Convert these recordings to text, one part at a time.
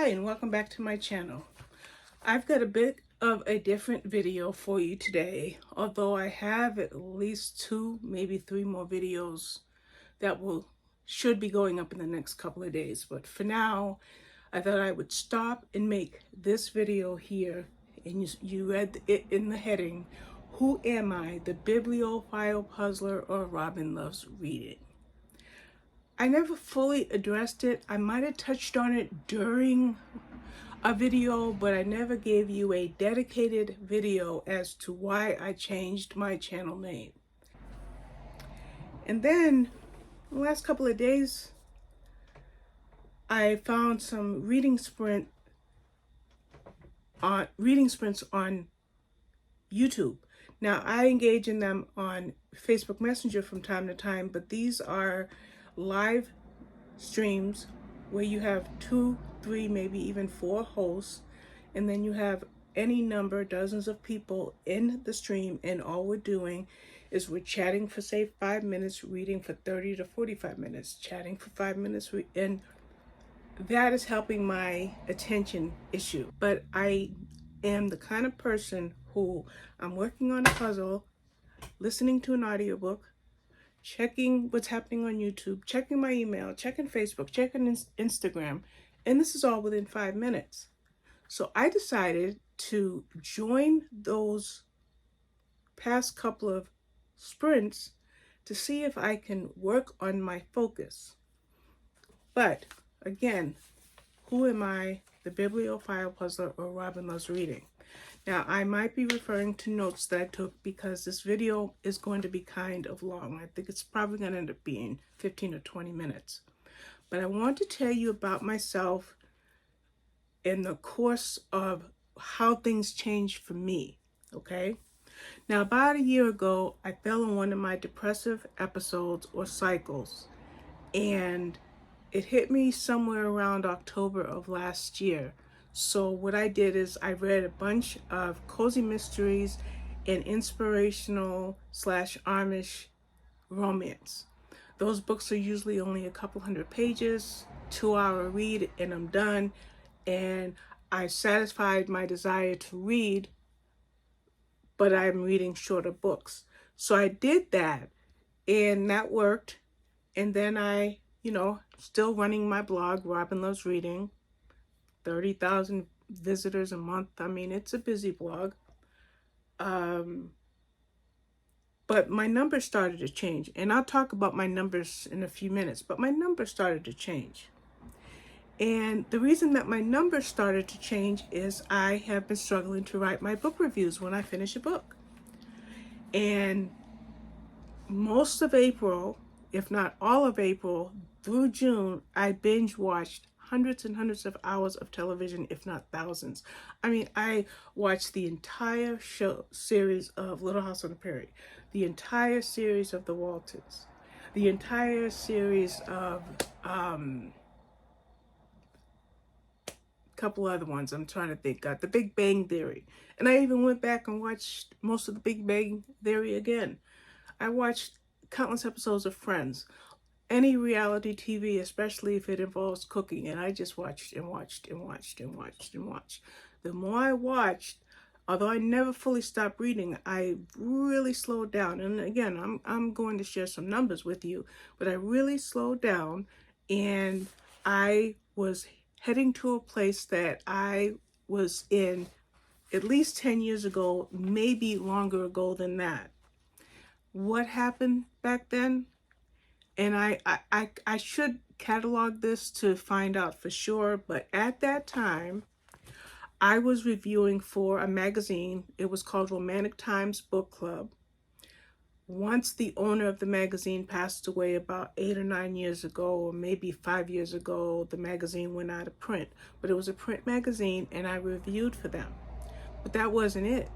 Hi, and welcome back to my channel. I've got a bit of a different video for you today, although I have at least 2, maybe 3 more videos that should be going up in the next couple of days. But for now, I thought I would stop and make this video here, and you read it in the heading, Who Am I, the Bibliophile Puzzler or Robin Loves Reading? I never fully addressed it. I might have touched on it during a video, but I never gave you a dedicated video as to why I changed my channel name. And then the last couple of days, I found some reading sprints on YouTube. Now, I engage in them on Facebook Messenger from time to time, but these are live streams where you have 2, 3, maybe even 4 hosts, and then you have any number, dozens of people in the stream, and all we're doing is we're chatting for, say, 5 minutes, reading for 30 to 45 minutes, chatting for 5 minutes, and that is helping my attention issue. But I am the kind of person who, I'm working on a puzzle, listening to an audiobook, checking what's happening on YouTube, checking my email, checking Facebook, checking Instagram, and this is all within 5 minutes. So I decided to join those past couple of sprints to see if I can work on my focus. But again, who am I, the Bibliophile Puzzler or Robin Loves Reading? Now, I might be referring to notes that I took because this video is going to be kind of long. I think it's probably going to end up being 15 or 20 minutes. But I want to tell you about myself in the course of how things changed for me, okay? Now, about a year ago, I fell in one of my depressive episodes or cycles, and it hit me somewhere around October of last year. So what I did is I read a bunch of cozy mysteries and inspirational / Amish romance. Those books are usually only a couple hundred pages, 2-hour read, and I'm done. And I satisfied my desire to read, but I'm reading shorter books. So I did that, and that worked. And then I, still running my blog, Robin Loves Reading. 30,000 visitors a month. I mean, it's a busy blog. But my numbers started to change. And I'll talk about my numbers in a few minutes. But my numbers started to change. And the reason that my numbers started to change is I have been struggling to write my book reviews when I finish a book. And most of April, if not all of April, through June, I binge watched hundreds and hundreds of hours of television, if not thousands. I mean, I watched the entire series of Little House on the Prairie, the entire series of The Waltons, the entire series of a couple other ones I'm trying to think of, The Big Bang Theory. And I even went back and watched most of The Big Bang Theory again. I watched countless episodes of Friends. Any reality TV, especially if it involves cooking, and I just watched and watched and watched and watched and watched. The more I watched, although I never fully stopped reading, I really slowed down. And again, I'm going to share some numbers with you, but I really slowed down, and I was heading to a place that I was in at least 10 years ago, maybe longer ago than that. What happened back then? And I should catalog this to find out for sure, but at that time, I was reviewing for a magazine. It was called Romantic Times Book Club. Once the owner of the magazine passed away about 8 or 9 years ago, or maybe 5 years ago, the magazine went out of print. But it was a print magazine, and I reviewed for them. But that wasn't it.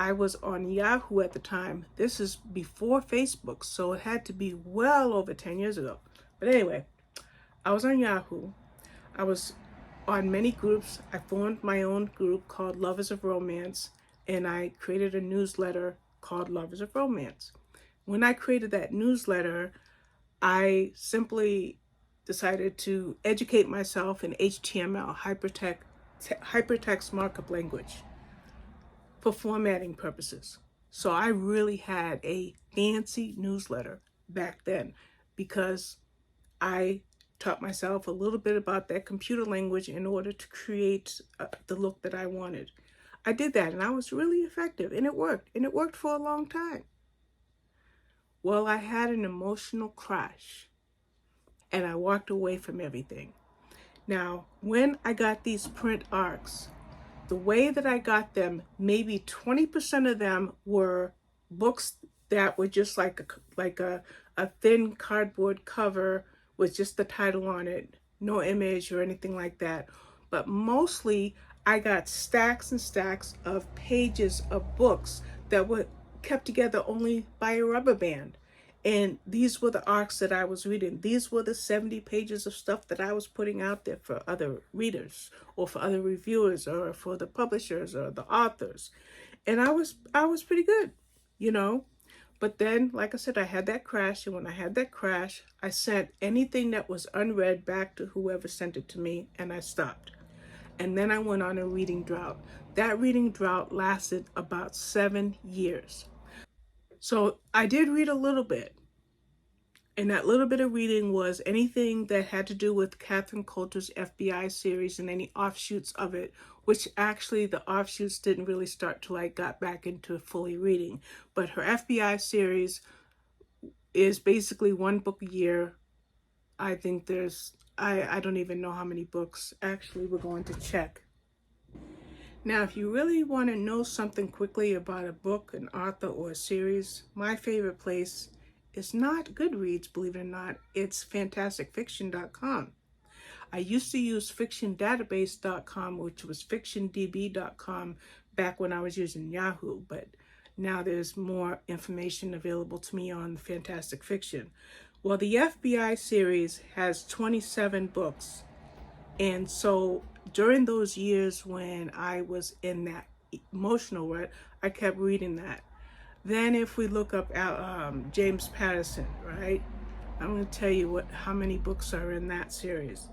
I was on Yahoo at the time. This is before Facebook, so it had to be well over 10 years ago. But anyway, I was on Yahoo. I was on many groups. I formed my own group called Lovers of Romance, and I created a newsletter called Lovers of Romance. When I created that newsletter, I simply decided to educate myself in HTML, hypertext markup language, for formatting purposes. So I really had a fancy newsletter back then because I taught myself a little bit about that computer language in order to create the look that I wanted. I did that and I was really effective, and it worked, and it worked for a long time. Well, I had an emotional crash and I walked away from everything. Now, when I got these print arcs, the way that I got them, maybe 20% of them were books that were just like a thin cardboard cover with just the title on it, no image or anything like that. But mostly I got stacks and stacks of pages of books that were kept together only by a rubber band. And these were the arcs that I was reading. These were the 70 pages of stuff that I was putting out there for other readers or for other reviewers or for the publishers or the authors. And I was pretty good, you know. But then, like I said, I had that crash. And when I had that crash, I sent anything that was unread back to whoever sent it to me, and I stopped. And then I went on a reading drought. That reading drought lasted about 7 years. So I did read a little bit. And that little bit of reading was anything that had to do with Catherine Coulter's FBI series and any offshoots of it, which actually the offshoots didn't really start till I got back into fully reading. But her FBI series is basically one book a year. I think I don't even know how many books. Actually, we're going to check. Now, if you really want to know something quickly about a book, an author, or a series, my favorite place is not Goodreads, believe it or not. It's fantasticfiction.com. I used to use fictiondatabase.com, which was fictiondb.com back when I was using Yahoo, but now there's more information available to me on Fantastic Fiction. Well, the FBI series has 27 books. And so during those years when I was in that emotional rut, I kept reading that. Then if we look up James Patterson, right? I'm going to tell you how many books are in that series.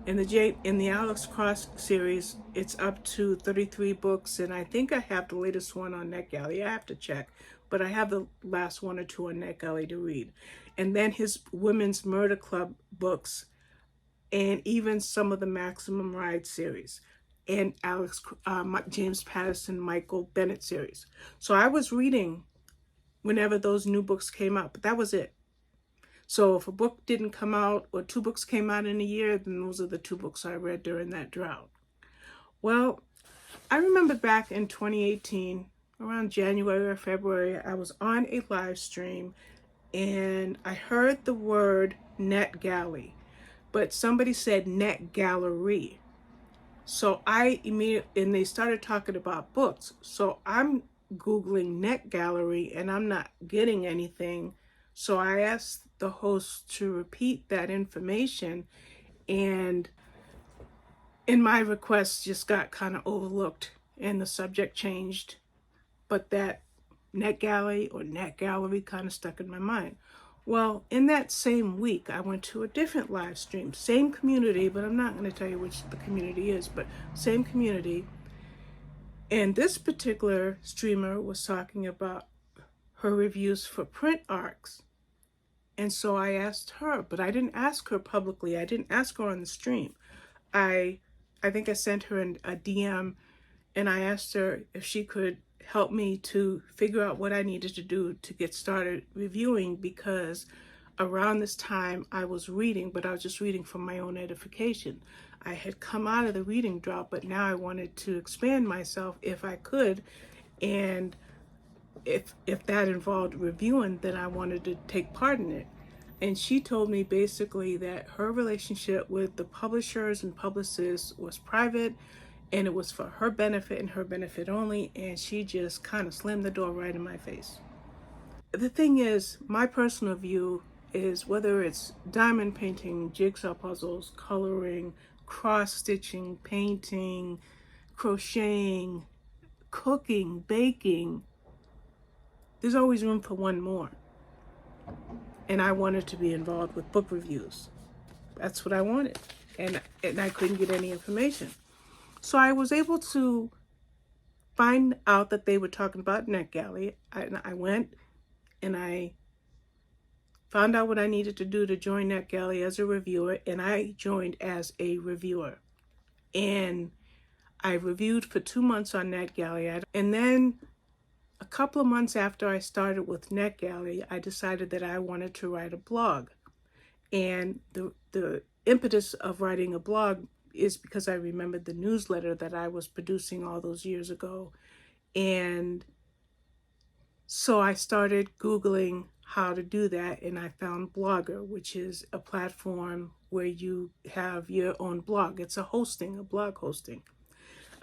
In the Alex Cross series, it's up to 33 books, and I think I have the latest one on NetGalley. I have to check, but I have the last one or two on NetGalley to read. And then his Women's Murder Club books, and even some of the Maximum Ride series, and James Patterson, Michael Bennett series. So I was reading whenever those new books came out, but that was it. So if a book didn't come out or two books came out in a year, then those are the two books I read during that drought. Well, I remember back in 2018, around January or February, I was on a live stream and I heard the word NetGalley, but somebody said NetGallery. So I immediately, and they started talking about books. So I'm Googling NetGallery and I'm not getting anything. So I asked the host to repeat that information, and my request just got kind of overlooked and the subject changed. But that NetGalley or NetGallery kind of stuck in my mind. Well, in that same week, I went to a different live stream, same community, but I'm not going to tell you which the community is, but same community. And this particular streamer was talking about her reviews for print arcs. And so I asked her, but I didn't ask her publicly. I didn't ask her on the stream. I think I sent her a DM, and I asked her if she could help me to figure out what I needed to do to get started reviewing, because around this time I was reading, but I was just reading for my own edification. I had come out of the reading drought, but now I wanted to expand myself if I could, and if that involved reviewing, then I wanted to take part in it. And she told me basically that her relationship with the publishers and publicists was private, and it was for her benefit and her benefit only, and she just kind of slammed the door right in my face. The thing is, my personal view is whether it's diamond painting, jigsaw puzzles, coloring, cross-stitching, painting, crocheting, cooking, baking, there's always room for one more. And I wanted to be involved with book reviews. That's what I wanted. And I couldn't get any information. So I was able to find out that they were talking about NetGalley. I went and I found out what I needed to do to join NetGalley as a reviewer, and I joined as a reviewer. And I reviewed for 2 months on NetGalley. And then a couple of months after I started with NetGalley, I decided that I wanted to write a blog. And the impetus of writing a blog is because I remembered the newsletter that I was producing all those years ago. And so I started Googling how to do that, and I found Blogger, which is a platform where you have your own blog. It's a blog hosting.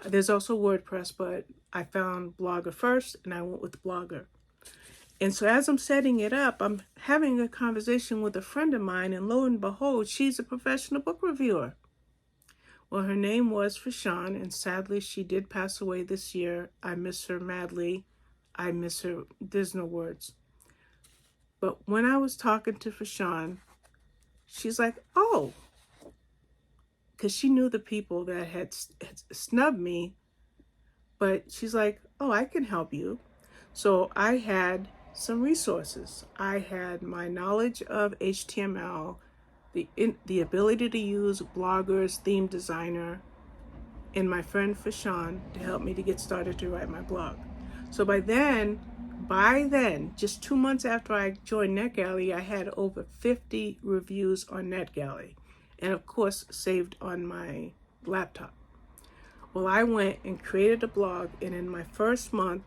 There's also WordPress, but I found Blogger first, and I went with Blogger. And so as I'm setting it up, I'm having a conversation with a friend of mine, and lo and behold, she's a professional book reviewer. Well, her name was Fashawn, and sadly, she did pass away this year. I miss her madly. I miss her. There's no words. But when I was talking to Fashawn, she's like, oh, because she knew the people that had snubbed me. But she's like, oh, I can help you. So I had some resources. I had my knowledge of HTML, the ability to use Blogger's theme designer, and my friend Fashawn to help me to get started to write my blog. So by then, just 2 months after I joined NetGalley, I had over 50 reviews on NetGalley, and of course saved on my laptop. Well, I went and created a blog, and in my first month,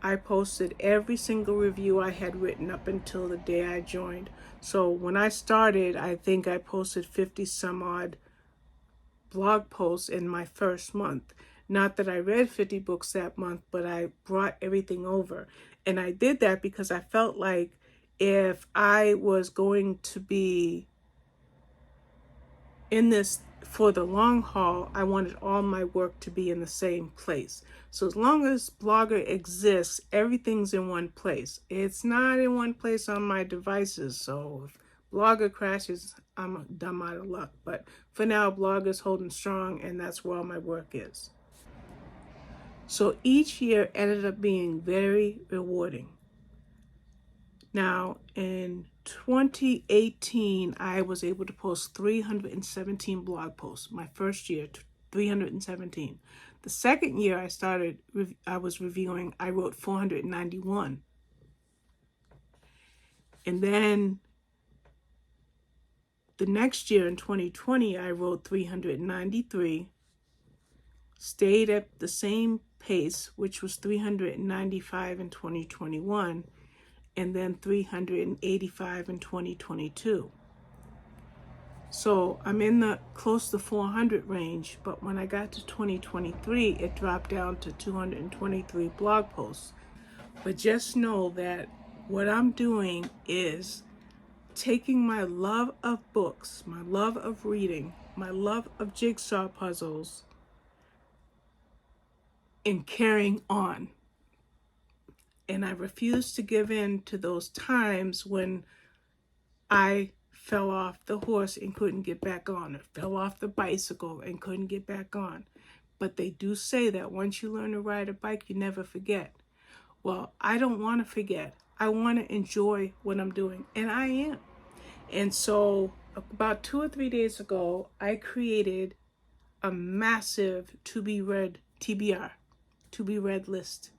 I posted every single review I had written up until the day I joined. So when I started, I think I posted 50 some odd blog posts in my first month. Not that I read 50 books that month, but I brought everything over. And I did that because I felt like if I was going to be in this for the long haul, I wanted all my work to be in the same place. So as long as Blogger exists, everything's in one place. It's not in one place on my devices. So if Blogger crashes, I'm dumb out of luck. But for now, Blogger's holding strong, and that's where all my work is. So each year ended up being very rewarding. Now, in 2018, I was able to post 317 blog posts. My first year, 317. The second year I was reviewing, I wrote 491. And then the next year in 2020, I wrote 393, stayed at the same pace, which was 395 in 2021, and then 385 in 2022. So I'm in the close to 400 range, but when I got to 2023, it dropped down to 223 blog posts. But just know that what I'm doing is taking my love of books, my love of reading, my love of jigsaw puzzles, and carrying on. And I refuse to give in to those times when I fell off the horse and couldn't get back on, or fell off the bicycle and couldn't get back on. But they do say that once you learn to ride a bike, you never forget. Well, I don't want to forget. I want to enjoy what I'm doing, and I am. And so about 2 or 3 days ago, I created a massive to be read TBR, to be read list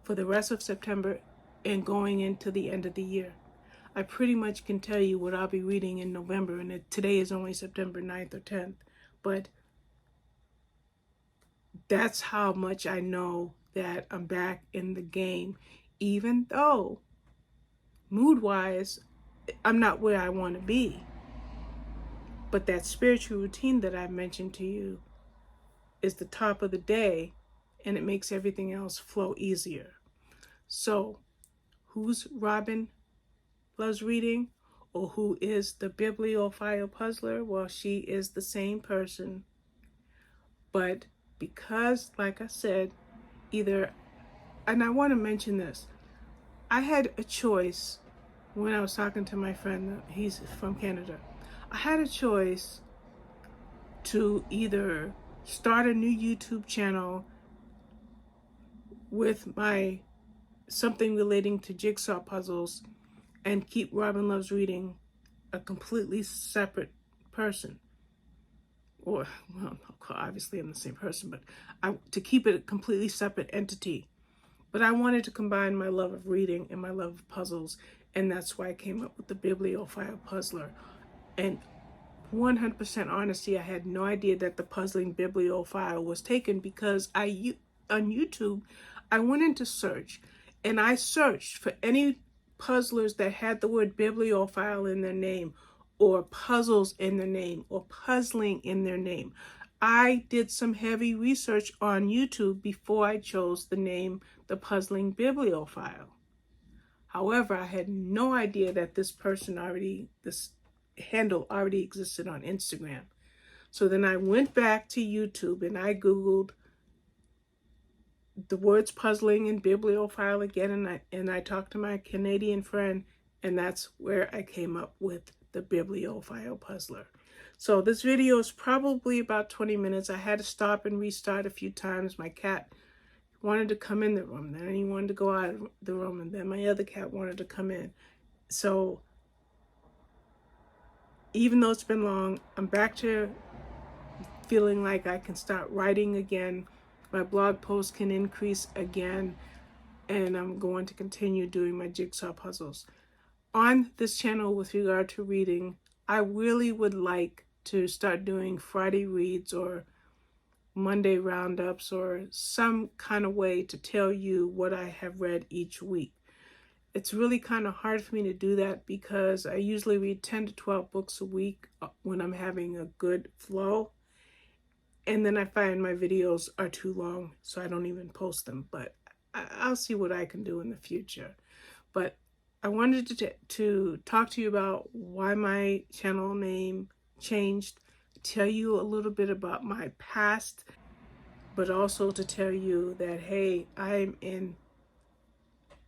for the rest of September and going into the end of the year. I pretty much can tell you what I'll be reading in November, and today is only September 9th or 10th, but that's how much I know that I'm back in the game, even though mood-wise, I'm not where I want to be. But that spiritual routine that I mentioned to you is the top of the day, and it makes everything else flow easier. So, who's Robin loves reading, or who is the Bibliophile puzzler? Well, she is the same person. But because, like I said, and I want to mention this, I had a choice when I was talking to my friend, he's from Canada. I had a choice to either start a new YouTube channel with my something relating to jigsaw puzzles and keep Robin Loves Reading a completely separate person. Or, well, obviously I'm the same person, but to keep it a completely separate entity. But I wanted to combine my love of reading and my love of puzzles, and that's why I came up with the Bibliophile Puzzler. And 100% honesty, I had no idea that the puzzling bibliophile was taken because on YouTube, I went into search and I searched for any puzzlers that had the word bibliophile in their name or puzzles in their name or puzzling in their name. I did some heavy research on YouTube before I chose the name The Puzzling Bibliophile. However, I had no idea that this handle already existed on Instagram. So then I went back to YouTube and I Googled the words puzzling and bibliophile again, and I talked to my Canadian friend, and that's where I came up with the Bibliophile Puzzler. So this video is probably about 20 minutes. I had to stop and restart a few times. My cat wanted to come in the room, then he wanted to go out of the room, and then my other cat wanted to come in. So even though it's been long, I'm back to feeling like I can start writing again. My blog posts can increase again, and I'm going to continue doing my jigsaw puzzles. On this channel, with regard to reading, I really would like to start doing Friday reads or Monday roundups or some kind of way to tell you what I have read each week. It's really kind of hard for me to do that because I usually read 10 to 12 books a week when I'm having a good flow. And then I find my videos are too long, so I don't even post them. But I'll see what I can do in the future. But I wanted to talk to you about why my channel name changed, tell you a little bit about my past, but also to tell you that, hey, I'm in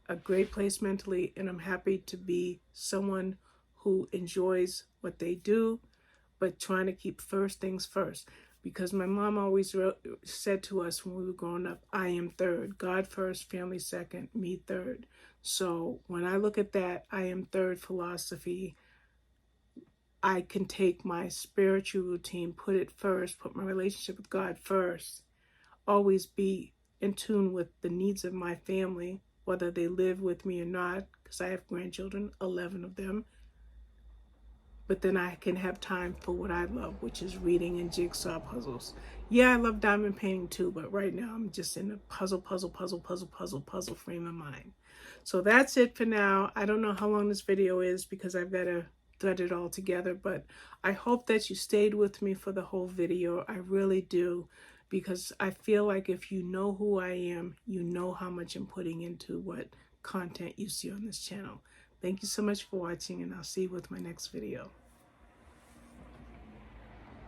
a great place mentally, and I'm happy to be someone who enjoys what they do, but trying to keep first things first. Because my mom always said to us when we were growing up, I am third. God first, family second, me third. So when I look at that I am third philosophy, I can take my spiritual routine, put it first, put my relationship with God first, always be in tune with the needs of my family, whether they live with me or not, because I have grandchildren, 11 of them. But then I can have time for what I love, which is reading and jigsaw puzzles. Yeah, I love diamond painting too, but right now I'm just in a puzzle frame of mind. So that's it for now. I don't know how long this video is because I've got to thread it all together, but I hope that you stayed with me for the whole video. I really do, because I feel like if you know who I am, you know how much I'm putting into what content you see on this channel. Thank you so much for watching, and I'll see you with my next video.